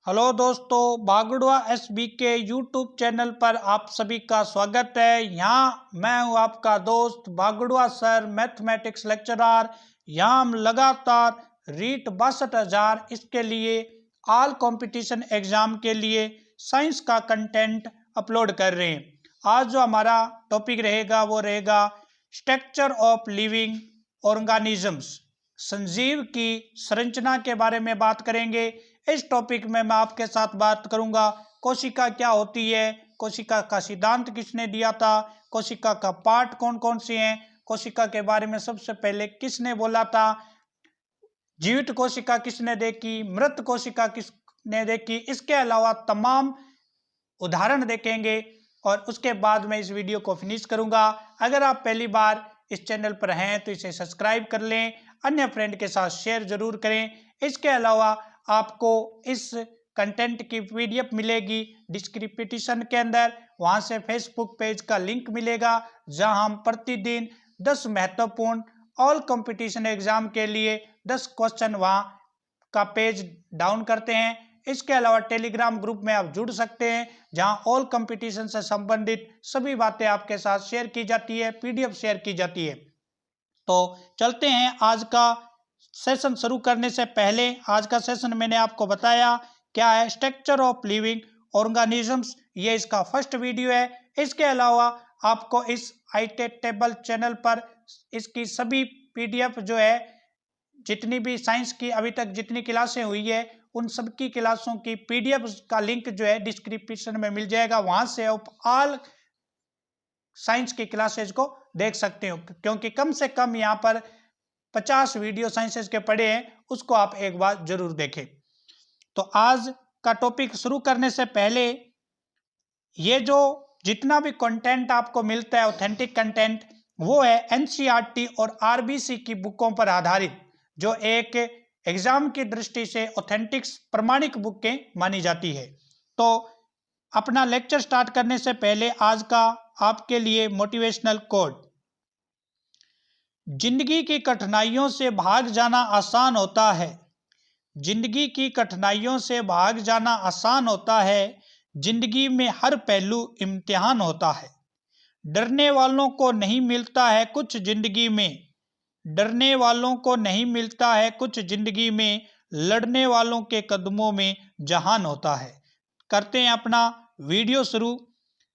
Hello दोस्तों, भागुड़वा SB के YouTube channel पर आप सभी का स्वागत है। यहाँ मैं हूँ आपका दोस्त भागुड़वा सर, मैथमेटिक्स लेक्चरर। यहाँ हम लगातार रीट 62,000 इसके लिए ऑल कंपटीशन एग्जाम के लिए साइंस का कंटेंट अपलोड कर रहे हैं। आज जो हमारा टॉपिक रहेगा वो रहेगा structure of living organisms, Sanjeev की संरचना के बारे में बात करेंगे। इस टॉपिक में मैं आपके साथ बात करूंगा कोशिका क्या होती है, कोशिका का सिद्धांत किसने दिया था, कोशिका का पार्ट कौन कौन से हैं, कोशिका के बारे में सबसे पहले किसने बोला था, जीवित कोशिका किसने देखी, मृत कोशिका किसने देखी। इसके अलावा तमाम उदाहरण देखेंगे और उसके बाद मैं इस वीडियो को फिनिश करूंगा। अगर आप पहली बार इस चैनल पर हैं तो इसे सब्सक्राइब कर लें, अन्य फ्रेंड के साथ शेयर जरूर करें। इसके अलावा आपको इस कंटेंट की पीडीएफ मिलेगी डिस्क्रिप्शन के अंदर, वहां से फेसबुक पेज का लिंक मिलेगा जहां हम प्रतिदिन 10 महत्वपूर्ण ऑल कंपटीशन एग्जाम के लिए 10 क्वेश्चन वहां का पेज डाउन करते हैं। इसके अलावा टेलीग्राम ग्रुप में आप जुड़ सकते हैं जहां ऑल कंपटीशन से संबंधित सभी बातें आपके साथ शेयर की जाती है, पीडीएफ शेयर की जाती है। तो चलते हैं आज का सेशन शुरू करने से पहले। आज का सेशन मैंने आपको बताया क्या है, स्ट्रक्चर ऑफ लिविंग ऑर्गेनिजम्स, ये इसका फर्स्ट वीडियो है। इसके अलावा आपको इस आईटेट टेबल चैनल पर इसकी सभी पीडीएफ जो है, जितनी भी साइंस की अभी तक जितनी क्लासें हुई है उन सबकी क्लासों की पीडीएफ का लिंक जो है डिस्क्रिप्शन में मिल जाएगा, वहां से आप ऑल साइंस की क्लासेज को देख सकते हो, क्योंकि कम से कम यहाँ पर 50 वीडियो साइंसेज के पड़े हैं, उसको आप एक बार जरूर देखें। तो आज का टॉपिक शुरू करने से पहले ये जो जितना भी कंटेंट आपको मिलता है ऑथेंटिक कंटेंट, वो है एनसीईआरटी और आरबीसी की बुकों पर आधारित, जो एक एग्जाम की दृष्टि से ऑथेंटिक प्रमाणिक बुकें मानी जाती है। तो अपना लेक्चर स्टार्ट करने से पहले आज का आपके लिए मोटिवेशनल कोट, जिंदगी की कठिनाइयों से भाग जाना आसान होता है, जिंदगी की कठिनाइयों से भाग जाना आसान होता है, जिंदगी में हर पहलू इम्तिहान होता है। डरने वालों को नहीं मिलता है कुछ जिंदगी में, डरने वालों को नहीं मिलता है कुछ जिंदगी में, लड़ने वालों के कदमों में जहान होता है। करते हैं अपना वीडियो शुरू।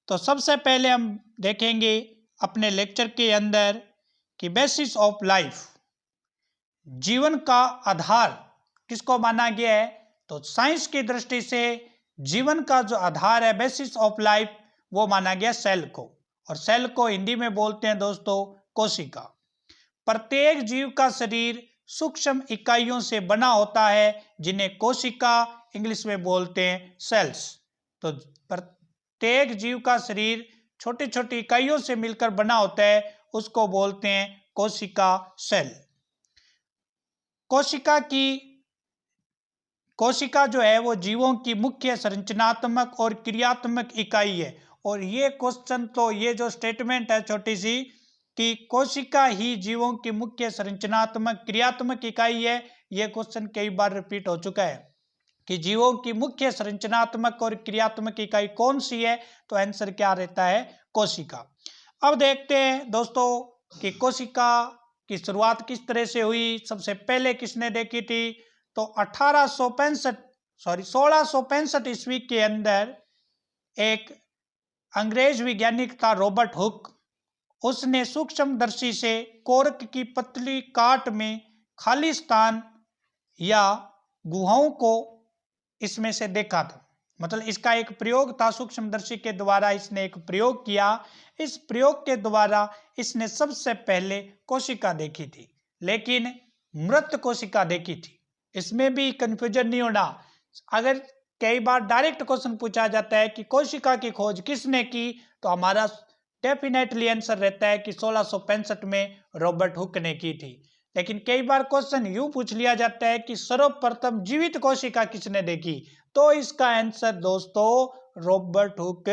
तो सबसे पहले हम देखेंगे अपने लेक्चर के अंदर कि बेसिस ऑफ लाइफ, जीवन का आधार किसको माना गया है। तो साइंस की दृष्टि से जीवन का जो आधार है, बेसिस ऑफ लाइफ, वो माना गया सेल को, और सेल को हिंदी में बोलते हैं दोस्तों कोशिका। प्रत्येक जीव का शरीर सूक्ष्म इकाइयों से बना होता है जिन्हें कोशिका इंग्लिश में बोलते हैं सेल्स। तो प्रत्येक जीव का शरीर छोटी छोटी इकाइयों से मिलकर बना होता है, उसको बोलते हैं कोशिका सेल। कोशिका जो है वो जीवों की मुख्य संरचनात्मक और क्रियात्मक इकाई है। और ये क्वेश्चन, तो ये जो स्टेटमेंट है छोटी सी कि कोशिका ही जीवों की मुख्य संरचनात्मक क्रियात्मक इकाई है, ये क्वेश्चन कई बार रिपीट हो चुका है कि जीवों की मुख्य संरचनात्मक और क्रियात्मक इकाई कौन सी है। तो आंसर क्या रहता है, कोशिका। अब देखते हैं दोस्तों कि कोशिका की शुरुआत किस तरह से हुई, सबसे पहले किसने देखी थी। तो 1665 ईस्वी के अंदर एक अंग्रेज वैज्ञानिक था रॉबर्ट हुक, उसने सूक्ष्मदर्शी से कोरक की पतली काट में खाली स्थान या गुहाओं को इसमें से देखा था। मतलब इसका एक प्रयोग था, सूक्ष्मदर्शी के द्वारा इसने एक प्रयोग किया। इस प्रयोग के द्वारा इसने सबसे पहले कोशिका देखी थी, लेकिन मृत कोशिका देखी थी। इसमें भी कंफ्यूजन नहीं होना। अगर कई बार डायरेक्ट क्वेश्चन पूछा जाता है कि कोशिका की खोज किसने की, तो हमारा डेफिनेटली आंसर रहता है कि 1665 में रॉबर्ट हुक ने की थी। लेकिन कई बार क्वेश्चन यूं पूछ लिया जाता है कि सर्वप्रथम जीवित कोशिका किसने देखी, तो इसका आंसर दोस्तों रॉबर्ट हुक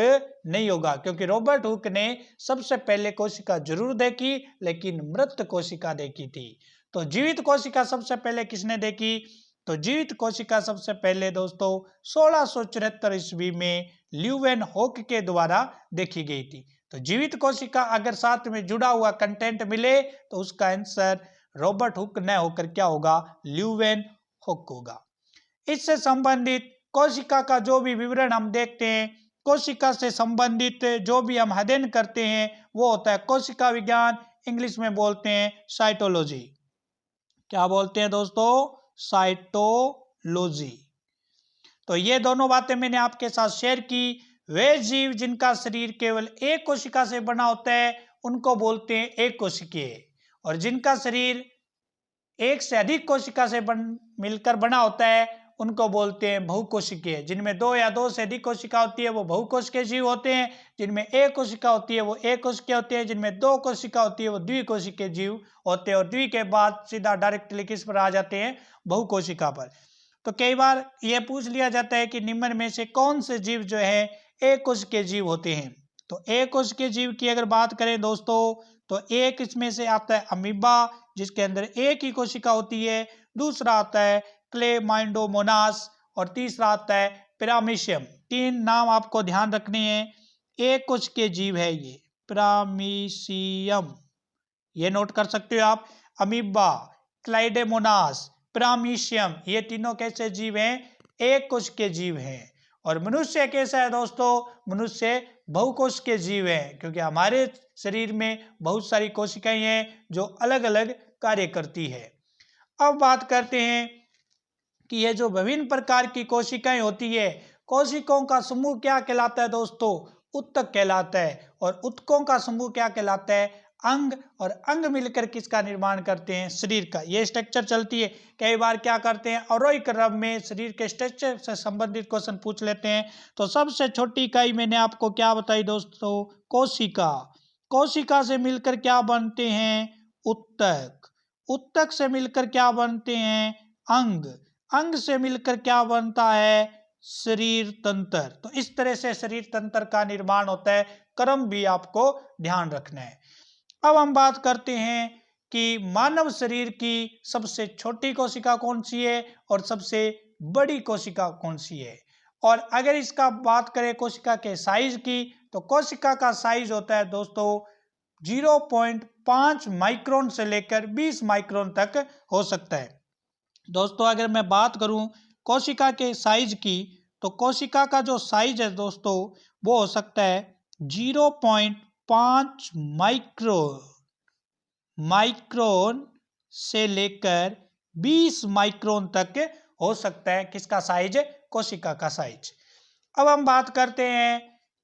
नहीं होगा, क्योंकि रॉबर्ट हुक ने सबसे पहले कोशिका जरूर देखी लेकिन मृत कोशिका देखी थी। तो जीवित कोशिका सबसे पहले किसने देखी, तो जीवित कोशिका सबसे पहले दोस्तों 1674 ईस्वी में ल्यूवेन होक के द्वारा देखी गई थी। तो जीवित कोशिका अगर साथ में जुड़ा हुआ कंटेंट मिले तो उसका आंसर रॉबर्ट हुक न होकर क्या होगा, ल्यूवेन होक होगा। इससे संबंधित कोशिका का जो भी विवरण हम देखते हैं, कोशिका से संबंधित जो भी हम अध्ययन करते हैं वो होता है कोशिका विज्ञान, इंग्लिश में बोलते हैं साइटोलॉजी। क्या बोलते हैं दोस्तों, साइटोलॉजी। तो ये दोनों बातें मैंने आपके साथ शेयर की। वे जीव जिनका शरीर केवल एक कोशिका से बना होता है उनको बोलते हैं एक कोशिकीय, और जिनका शरीर एक से अधिक कोशिका से मिलकर बना होता है उनको बोलते हैं बहुकोशिकीय। जिनमें दो या दो से अधिक कोशिका होती है वो बहुकोशिकीय जीव होते हैं, जिनमें एक कोशिका होती है वो एक कोशिकीय होते हैं, जिनमें दो कोशिका होती है वो द्विकोशिकीय जीव होते हैं, और द्वि के बाद सीधा डायरेक्टली किस पर आ जाते हैं, बहुकोशिका पर। तो कई बार ये पूछ लिया जाता है कि निम्न में से कौन से जीव जो है एक कोशिकीय जीव होते हैं। तो एक कोशिकीय जीव की अगर बात करें दोस्तों तो एक इसमें से आता है अमीबा जिसके अंदर एक ही कोशिका होती है, दूसरा आता है क्लेमाइडोमोनास, और तीसरा आता है पिरामीशियम। तीन नाम आपको ध्यान रखने हैं। एक कोशिकीय जीव है ये पिरामीशियम, ये नोट कर सकते हो आप। अमीबा, क्लाइडेमोनास, पिरामीशियम, ये तीनों कैसे जीव हैं, एक कोशिकीय जीव हैं। और मनुष्य कैसा है दोस्तों, मनुष्य बहुकोशिकीय जीव है, क्योंकि हमारे शरीर में बहुत सारी कोशिकाएं हैं जो अलग अलग कार्य करती है। अब बात करते हैं कि ये जो विभिन्न प्रकार की कोशिकाएं होती है, कोशिकाओं का समूह क्या कहलाता है दोस्तों, उत्तक कहलाता है। और उत्तकों का समूह क्या कहलाता है, अंग। और अंग मिलकर किसका निर्माण करते हैं, शरीर का। ये स्ट्रक्चर चलती है। कई बार क्या करते हैं, अवरोही क्रम में शरीर के स्ट्रक्चर से संबंधित क्वेश्चन पूछ लेते हैं। तो सबसे छोटी इकाई मैंने आपको क्या बताई दोस्तों, कोशिका। कोशिका से मिलकर क्या बनते हैं, उत्तक। उत्तक से मिलकर क्या बनते हैं, अंग। अंग से मिलकर क्या बनता है, शरीर तंत्र। तो इस तरह से शरीर तंत्र का निर्माण होता है। क्रम भी आपको ध्यान रखना है। अब हम बात करते हैं कि मानव शरीर की सबसे छोटी कोशिका कौन सी है और सबसे बड़ी कोशिका कौन सी है। और अगर इसका बात करें कोशिका के साइज की, तो कोशिका का साइज होता है दोस्तों 0.5 माइक्रोन से लेकर 20 माइक्रोन तक हो सकता है। दोस्तों अगर मैं बात करूं कोशिका के साइज की, तो कोशिका का जो साइज है दोस्तों वो हो सकता है 0.5 माइक्रोन से लेकर 20 माइक्रोन तक हो सकता है। किसका साइज, कोशिका का साइज। अब हम बात करते हैं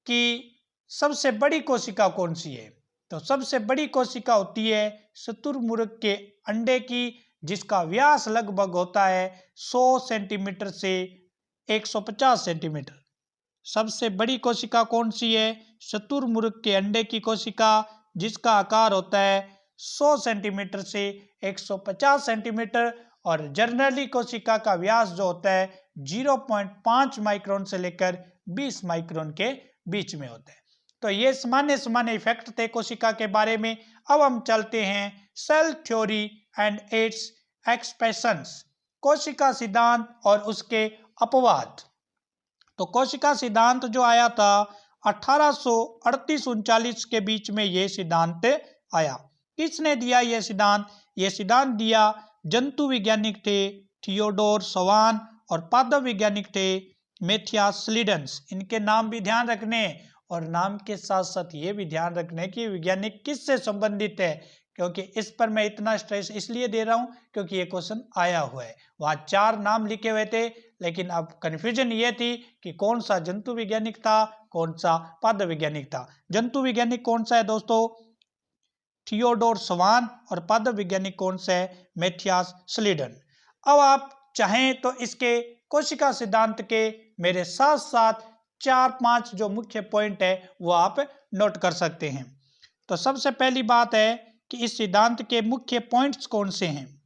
कि सबसे बड़ी कोशिका कौन सी है। तो सबसे बड़ी कोशिका होती है शुतुरमुर्ग के अंडे की, जिसका व्यास लगभग होता है 100 सेंटीमीटर से 150 सेंटीमीटर। सबसे बड़ी कोशिका कौन सी है, शुतुरमुर्ग के अंडे की कोशिका, जिसका आकार होता है 100 सेंटीमीटर से 150 सेंटीमीटर। और जर्नली कोशिका का व्यास जो होता है 0.5 माइक्रोन से लेकर 20 माइक्रोन के बीच में होता है। तो ये सामान्य इफेक्ट थे कोशिका के बारे में। अब हम चलते हैं cell theory and its expressions, कोशिका सिद्धांत और उसके अपवाद। तो कोशिका सिद्धांत जो आया था 1838-39 के बीच में ये सिद्धांत आया। किसने दिया ये सिद्धांत, ये सिद्धांत दिया जंतु वैज्ञानिक थे थियोडोर सवान, और पादप वैज्ञानिक थे मैथियास स्लीडन्स। इनके नाम भी ध्यान रखने, और नाम के साथ साथ ये भी ध्यान रखने कि वैज्ञानिक किससे संबंधित है, क्योंकि इस पर मैं इतना स्ट्रेस इसलिए दे रहा हूं क्योंकि ये क्वेश्चन आया हुआ है। वहां 4 नाम लिखे हुए थे, लेकिन अब कन्फ्यूजन ये थी कि कौन सा जंतु वैज्ञानिक था, कौन सा पादप वैज्ञानिक था। जंतु वैज्ञानिक कौन सा है दोस्तों, थियोडोर सवान, और पादप वैज्ञानिक कौन सा है, मैथियास स्लीडन। अब आप चाहें तो इसके कोशिका सिद्धांत के मेरे साथ साथ 4-5 जो मुख्य पॉइंट है वो आप नोट कर सकते हैं। तो सबसे पहली बात है कि इस सिद्धांत के मुख्य पॉइंट्स कौन से हैं।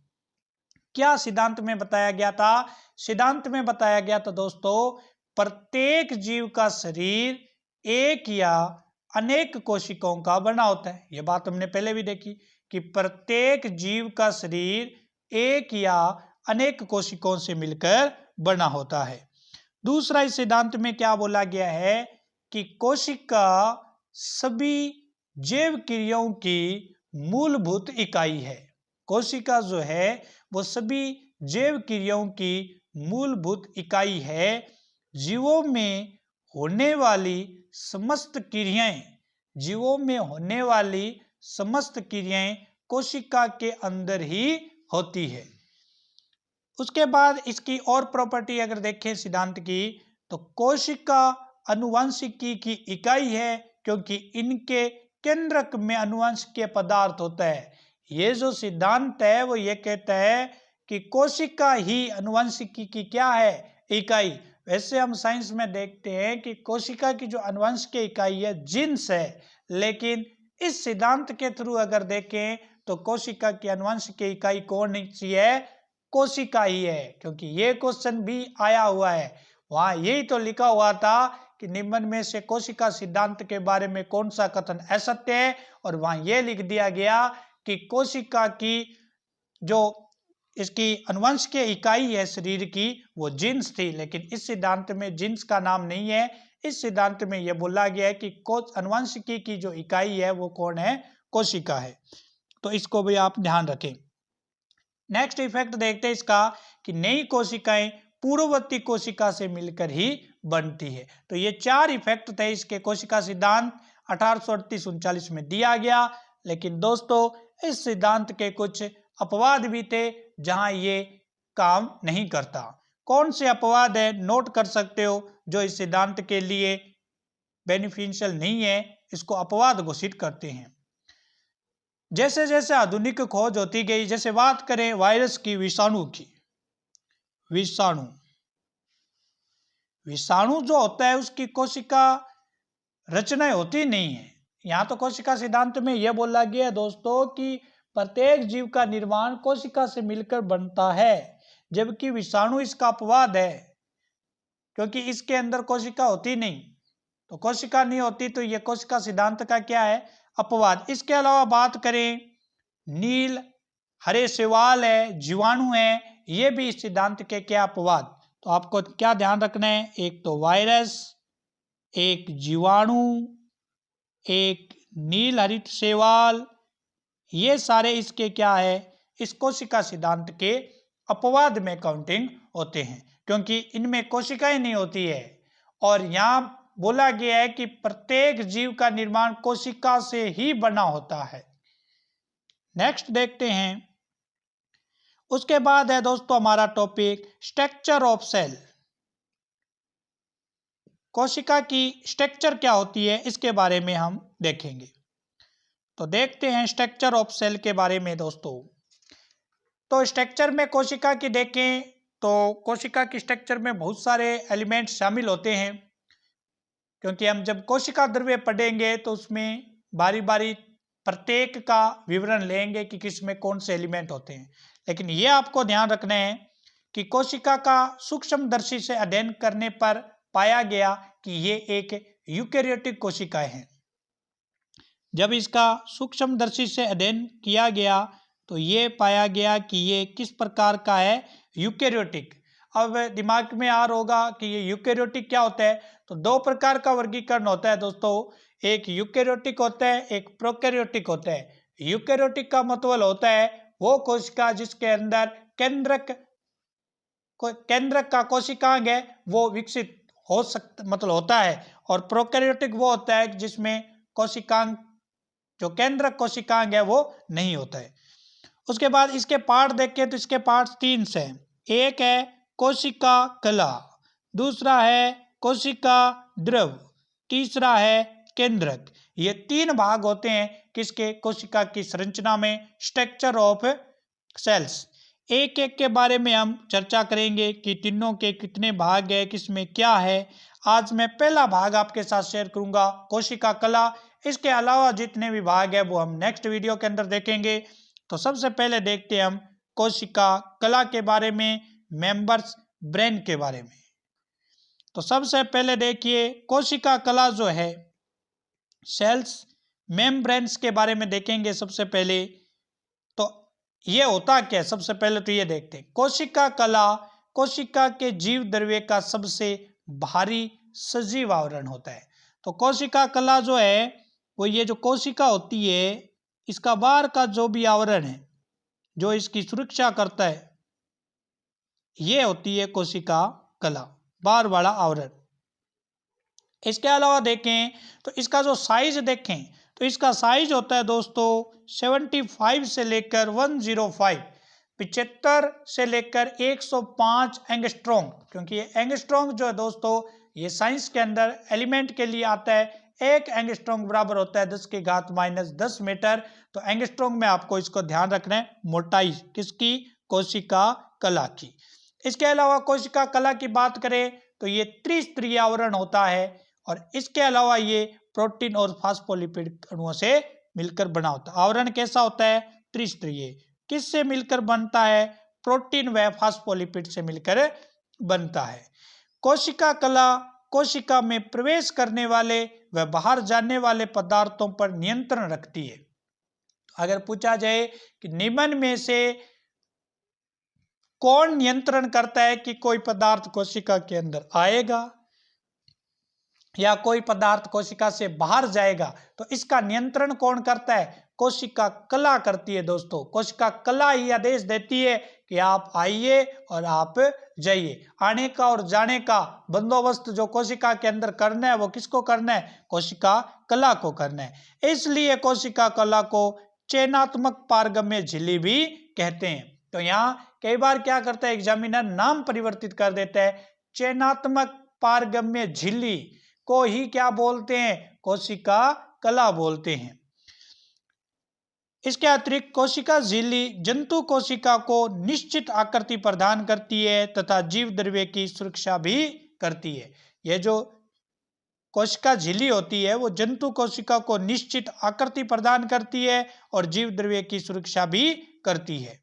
क्या सिद्धांत में बताया गया था, सिद्धांत में बताया गया था दोस्तों प्रत्येक जीव का शरीर एक या अनेक कोशिकाओं का बना होता है। यह बात हमने पहले भी देखी कि प्रत्येक जीव का शरीर एक या अनेक कोशिकाओं से मिलकर बना होता है। दूसरा, इस सिद्धांत में क्या बोला गया है कि कोशिका सभी जैव क्रियाओं की मूलभूत इकाई है। कोशिका जो है वो सभी जैव क्रियाओं की मूलभूत इकाई है। जीवों में होने वाली समस्त क्रियाएं जीवों में होने वाली समस्त क्रियाएं कोशिका के अंदर ही होती है। उसके बाद इसकी और प्रॉपर्टी अगर देखें सिद्धांत की, तो कोशिका आनुवंशिकी की इकाई है, क्योंकि इनके केंद्रक में आनुवंशिकीय पदार्थ होता है। ये जो सिद्धांत है वो ये कहता है कि कोशिका ही आनुवंशिकी की क्या है, इकाई। वैसे हम साइंस में देखते हैं कि कोशिका की जो आनुवंशिकीय इकाई है जीन्स है, लेकिन इस सिद्धांत के थ्रू अगर देखें तो कोशिका की आनुवंशिकीय इकाई कौन सी है, कोशिका ही है। क्योंकि ये क्वेश्चन भी आया हुआ है, वहां यही तो लिखा हुआ था कि निम्न में से कोशिका सिद्धांत के बारे में कौन सा कथन असत्य है, और वहां यह लिख दिया गया कि कोशिका की जो इसकी आनुवंशिकीय इकाई है शरीर की वो जीन्स थी। लेकिन इस सिद्धांत में जीन्स का नाम नहीं है। इस सिद्धांत में यह बोला गया है कि आनुवंशिकी की जो इकाई है वो कौन है, कोशिका है। तो इसको भी आप ध्यान रखें। नेक्स्ट इफेक्ट देखते हैं इसका कि नई कोशिकाएं पूर्ववर्ती कोशिका से मिलकर ही बनती है। तो ये 4 इफेक्ट थे इसके कोशिका सिद्धांत 1838-39 में दिया गया। लेकिन दोस्तों इस सिद्धांत के कुछ अपवाद भी थे जहां ये काम नहीं करता। कौन से अपवाद है नोट कर सकते हो जो इस सिद्धांत के लिए बेनिफिशियल नहीं है, इसको अपवाद घोषित करते हैं। जैसे जैसे आधुनिक खोज होती गई, जैसे बात करें वायरस की, विषाणु की, विषाणु जो होता है उसकी कोशिका रचनाएं होती नहीं है। यहाँ तो कोशिका सिद्धांत में यह बोला गया है दोस्तों कि प्रत्येक जीव का निर्माण कोशिका से मिलकर बनता है, जबकि विषाणु इसका अपवाद है, क्योंकि इसके अंदर कोशिका होती नहीं। तो कोशिका नहीं होती तो यह कोशिका सिद्धांत का क्या है, अपवाद। इसके अलावा बात करें नील हरे शैवाल है, जीवाणु है, ये भी इस सिद्धांत के क्या अपवाद। तो आपको क्या ध्यान रखना है, एक तो वायरस, एक जीवाणु, एक नील हरित शैवाल, ये सारे इसके क्या है, इस कोशिका सिद्धांत के अपवाद में काउंटिंग होते हैं, क्योंकि इनमें कोशिकाएं नहीं होती है। और यहाँ बोला गया है कि प्रत्येक जीव का निर्माण कोशिका से ही बना होता है। नेक्स्ट देखते हैं। उसके बाद है दोस्तों हमारा टॉपिक स्ट्रक्चर ऑफ सेल। कोशिका की स्ट्रक्चर क्या होती है इसके बारे में हम देखेंगे। तो देखते हैं स्ट्रक्चर ऑफ सेल के बारे में दोस्तों। तो स्ट्रक्चर में कोशिका की देखें तो कोशिका की स्ट्रक्चर में बहुत सारे एलिमेंट शामिल होते हैं, क्योंकि हम जब कोशिका द्रव्य पढ़ेंगे तो उसमें बारी बारी प्रत्येक का विवरण लेंगे कि किसमें कौन से एलिमेंट होते हैं। लेकिन ये आपको ध्यान रखना है कि कोशिका का सूक्ष्मदर्शी से अध्ययन करने पर पाया गया कि ये एक यूकेरियोटिक कोशिकाएं हैं। जब इसका सूक्ष्मदर्शी से अध्ययन किया गया तो ये पाया गया कि ये किस प्रकार का है, यूकेरियोटिक। अब दिमाग में आ रहा होगा कि ये यूकेरियोटिक क्या होता है। तो 2 प्रकार का वर्गीकरण होता है दोस्तों, एक यूकेरियोटिक होता है, एक प्रोकैरियोटिक होता है। यूकेरियोटिक का मतलब होता है वो कोशिका जिसके अंदर केंद्रक का कोशिकांग है वो विकसित हो सकता मतलब होता है, और प्रोकैरियोटिक वो होता है जिसमें कोशिकांग जो केंद्रक कोशिकांग है वो नहीं होता है। उसके बाद इसके पार्ट देखें तो इसके पार्ट 3 हैं। एक है कोशिका कला, दूसरा है कोशिका द्रव, तीसरा है केंद्रक। ये 3 भाग होते हैं किसके, कोशिका की संरचना में, स्ट्रक्चर ऑफ सेल्स। एक एक के बारे में हम चर्चा करेंगे कि तीनों के कितने भाग है, किसमें क्या है। आज मैं पहला भाग आपके साथ शेयर करूंगा, कोशिका कला। इसके अलावा जितने भी भाग है वो हम नेक्स्ट वीडियो के अंदर देखेंगे। तो सबसे पहले देखते हैं हम कोशिका कला के बारे में, मेंबर्स ब्रेन के बारे में। तो सबसे पहले देखिए कोशिका कला जो है, सेल्स मेम्ब्रेन्स के बारे में देखेंगे सबसे पहले। तो ये होता क्या है, सबसे पहले तो ये देखते हैं। कोशिका कला कोशिका के जीव द्रव्य का सबसे भारी सजीव आवरण होता है। तो कोशिका कला जो है वो ये जो कोशिका होती है इसका बाहर का जो भी आवरण है जो इसकी सुरक्षा करता है ये होती है कोशिका कला, बाहर वाला आवरण। इसके अलावा देखें तो इसका जो साइज देखें तो इसका साइज होता है दोस्तों 75 से लेकर 105, 75 से लेकर 105 एंगस्ट्रॉन्ग। क्योंकि ये एंगस्ट्रॉन्ग जो है दोस्तों ये साइंस के अंदर एलिमेंट के लिए आता है। एक एंगस्ट्रॉन्ग बराबर होता है 10 की घात -10 मीटर। तो एंगस्ट्रॉन्ग में आपको इसको ध्यान रखना है, मोटाई किसकी, कोशिका कला की। इसके अलावा कोशिका कला की बात करें तो ये त्रिस्तरीय आवरण होता है और इसके अलावा ये प्रोटीन और फास्फोलिपिड अणुओं से मिलकर बना होता है। आवरण कैसा होता है, त्रिस्तरीय। किससे मिलकर बनता है, प्रोटीन व फास्फोलिपिड से मिलकर बनता है। कोशिका कला कोशिका में प्रवेश करने वाले व बाहर जाने वाले पदार्थों पर नियंत्रण रखती है। अगर पूछा जाए कि निम्न में से कौन नियंत्रण करता है कि कोई पदार्थ कोशिका के अंदर आएगा या कोई पदार्थ कोशिका से बाहर जाएगा, तो इसका नियंत्रण कौन करता है, कोशिका कला करती है दोस्तों। कोशिका कला ही आदेश देती है कि आप आइए और आप जाइए। आने का और जाने का बंदोबस्त जो कोशिका के अंदर करना है वो किसको करना है, कोशिका कला को करना है। इसलिए कोशिका कला को चयनात्मक पारगम्य झिल्ली भी कहते हैं। तो यहाँ कई बार क्या करता है एग्जामिनर, नाम परिवर्तित कर देता है। चयनात्मक पारगम्य झिल्ली को ही क्या बोलते हैं, कोशिका कला बोलते हैं। इसके अतिरिक्त कोशिका झिल्ली जंतु कोशिका को निश्चित आकृति प्रदान करती है तथा जीव द्रव्य की सुरक्षा भी करती है। यह जो कोशिका झिल्ली होती है वो जंतु कोशिका को निश्चित आकृति प्रदान करती है और जीव द्रव्य की सुरक्षा भी करती है।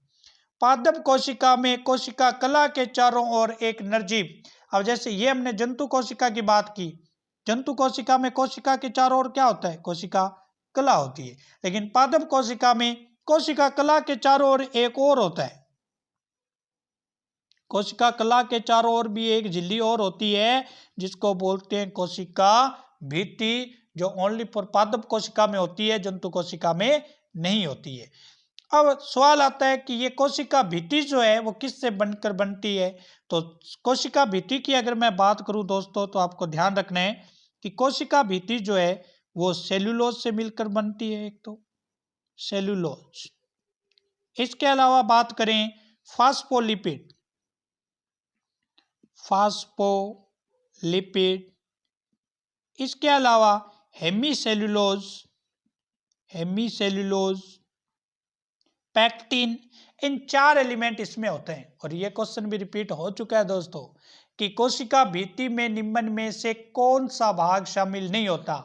पादप कोशिका में कोशिका कला के चारों ओर एक निर्जीव, अब जैसे ये हमने जंतु कोशिका की बात की, जंतु कोशिका में कोशिका के चारों ओर क्या होता है, कोशिका कला होती है। लेकिन पादप कोशिका में कोशिका कला के चारों ओर एक और होता है, कोशिका कला के चारों ओर भी एक झिल्ली और होती है जिसको बोलते हैं कोशिका भित्ति, जो ओनली फॉर पादप कोशिका में होती है, जंतु कोशिका में नहीं होती है। अब सवाल आता है कि ये कोशिका भित्ति जो है वो किससे बनकर बनती है। तो कोशिका भित्ति की अगर मैं बात करूं दोस्तों तो आपको ध्यान रखना है कि कोशिका भित्ति जो है वो सेल्यूलोज से मिलकर बनती है, एक तो सेल्यूलोज। इसके अलावा बात करें फास्फोलिपिड, फास्फोलिपिड, इसके अलावा हेमीसेल्यूलोज, हेमीसेल्यूलोज, पैक्टिन, इन 4 एलिमेंट इसमें होते हैं। और ये क्वेश्चन भी रिपीट हो चुका है दोस्तों कि कोशिका भित्ति में निम्न में से कौन सा भाग शामिल नहीं होता।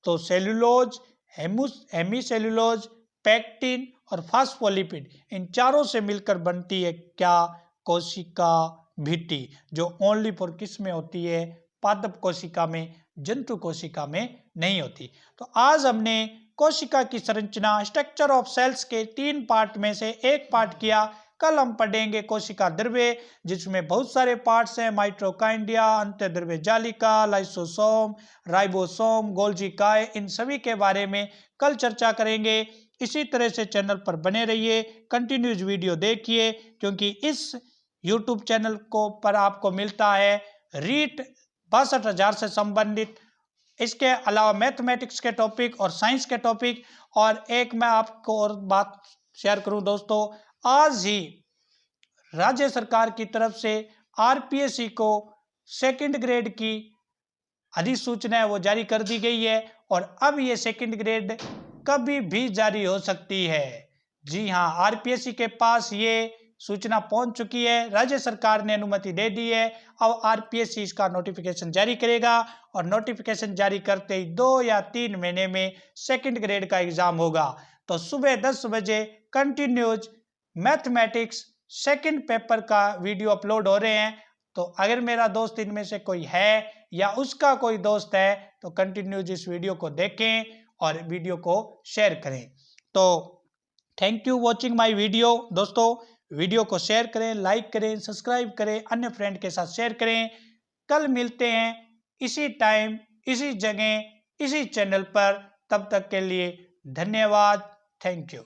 तो सेल्यूलोज, हेमीसेल्यूलोज, पैक्टिन और फास्फोलिपिड, इन चारों से मिलकर बनती है क्या, कोशिका भित्ति, जो ओनली फॉर किस में होती है, पादप कोशिका में, जंतु कोशिका में नहीं होती। तो आज हमने कोशिका की संरचना, स्ट्रक्चर ऑफ सेल्स के 3 पार्ट में से एक पार्ट किया। कल हम पढ़ेंगे कोशिका द्रव्य जिसमें बहुत सारे पार्ट्स हैं, माइटोकाइंड्रिया, अंतःद्रव्य जालिका, लाइसोसोम, राइबोसोम, गोल्जी काय, इन सभी के बारे में कल चर्चा करेंगे। इसी तरह से चैनल पर बने रहिए, कंटिन्यूज वीडियो देखिए, क्योंकि इस यूट्यूब चैनल को पर आपको मिलता है रीट 62,000 से संबंधित, इसके अलावा मैथमेटिक्स के टॉपिक और साइंस के टॉपिक। और एक मैं आपको और बात शेयर करूं दोस्तों, आज ही राज्य सरकार की तरफ से आरपीएससी को सेकंड ग्रेड की अधिसूचना है वो जारी कर दी गई है और अब ये सेकंड ग्रेड कभी भी जारी हो सकती है। जी हाँ, आरपीएससी के पास ये सूचना पहुंच चुकी है, राज्य सरकार ने अनुमति दे दी है। अब आरपीएससी इसका नोटिफिकेशन जारी करेगा और नोटिफिकेशन जारी करते ही 2 या 3 महीने में सेकंड ग्रेड का एग्जाम होगा। तो सुबह 10 बजे कंटिन्यूज मैथमेटिक्स सेकंड पेपर का वीडियो अपलोड हो रहे हैं। तो अगर मेरा दोस्त इनमें से कोई है या उसका कोई दोस्त है तो कंटिन्यूज इस वीडियो को देखें और वीडियो को शेयर करें। तो thank you watching my video. दोस्तों वीडियो को शेयर करें, लाइक करें, सब्सक्राइब करें, अन्य फ्रेंड के साथ शेयर करें। कल मिलते हैं इसी टाइम, इसी जगह, इसी चैनल पर। तब तक के लिए धन्यवाद। Thank you.